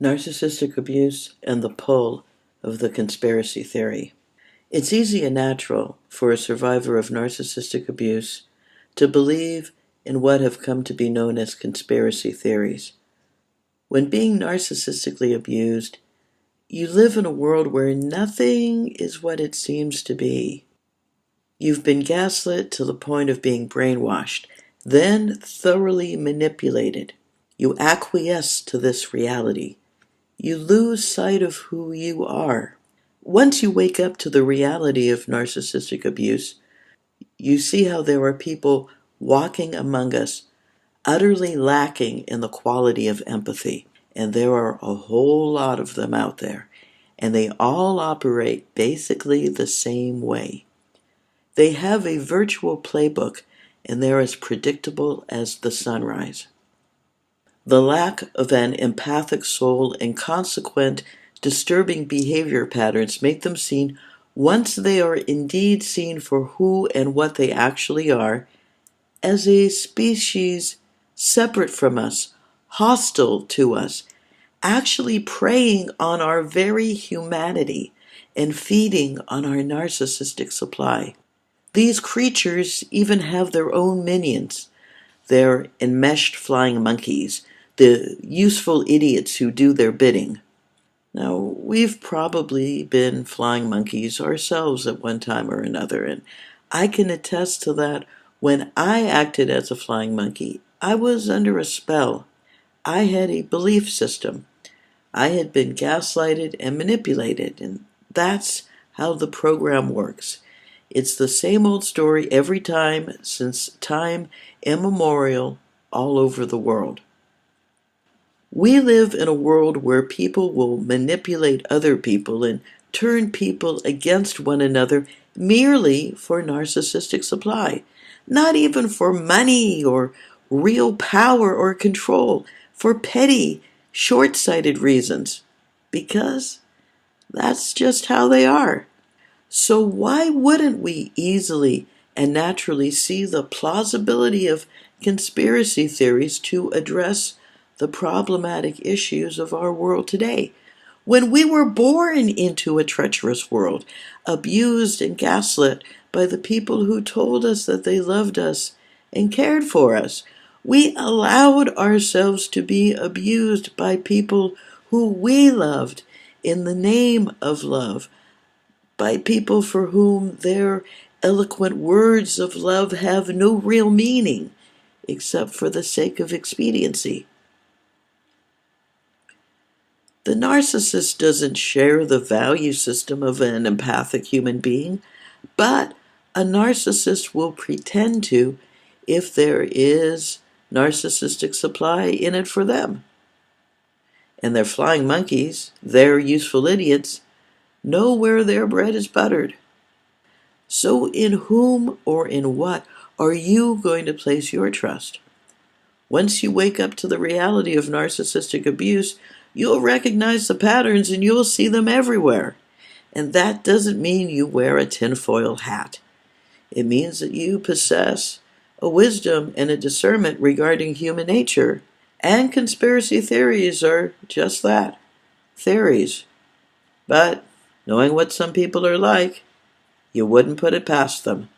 Narcissistic abuse and the pull of the conspiracy theory. It's easy and natural for a survivor of narcissistic abuse to believe in what have come to be known as conspiracy theories. When being narcissistically abused, you live in a world where nothing is what it seems to be. You've been gaslit to the point of being brainwashed, then thoroughly manipulated. You acquiesce to this reality. You lose sight of who you are. Once you wake up to the reality of narcissistic abuse, you see how there are people walking among us utterly lacking in the quality of empathy. And there are a whole lot of them out there. And they all operate basically the same way. They have a virtual playbook, and they're as predictable as the sunrise. The lack of an empathic soul and consequent disturbing behavior patterns make them seen, once they are indeed seen for who and what they actually are, as a species separate from us, hostile to us, actually preying on our very humanity and feeding on our narcissistic supply. These creatures even have their own minions. They're enmeshed flying monkeys, the useful idiots who do their bidding. Now, we've probably been flying monkeys ourselves at one time or another, and I can attest to that. When I acted as a flying monkey, I was under a spell. I had a belief system. I had been gaslighted and manipulated, and that's how the program works. It's the same old story every time since time immemorial all over the world. We live in a world where people will manipulate other people and turn people against one another merely for narcissistic supply. Not even for money or real power or control, for petty, short-sighted reasons. Because that's just how they are. So why wouldn't we easily and naturally see the plausibility of conspiracy theories to address the problematic issues of our world today? When we were born into a treacherous world, abused and gaslit by the people who told us that they loved us and cared for us, we allowed ourselves to be abused by people who we loved in the name of love, by people for whom their eloquent words of love have no real meaning except for the sake of expediency. The narcissist doesn't share the value system of an empathic human being, but a narcissist will pretend to if there is narcissistic supply in it for them. And their flying monkeys, their useful idiots, know where their bread is buttered. So in whom or in what are you going to place your trust? Once you wake up to the reality of narcissistic abuse, you'll recognize the patterns and you'll see them everywhere. And that doesn't mean you wear a tinfoil hat. It means that you possess a wisdom and a discernment regarding human nature. And conspiracy theories are just that, theories. But knowing what some people are like, you wouldn't put it past them.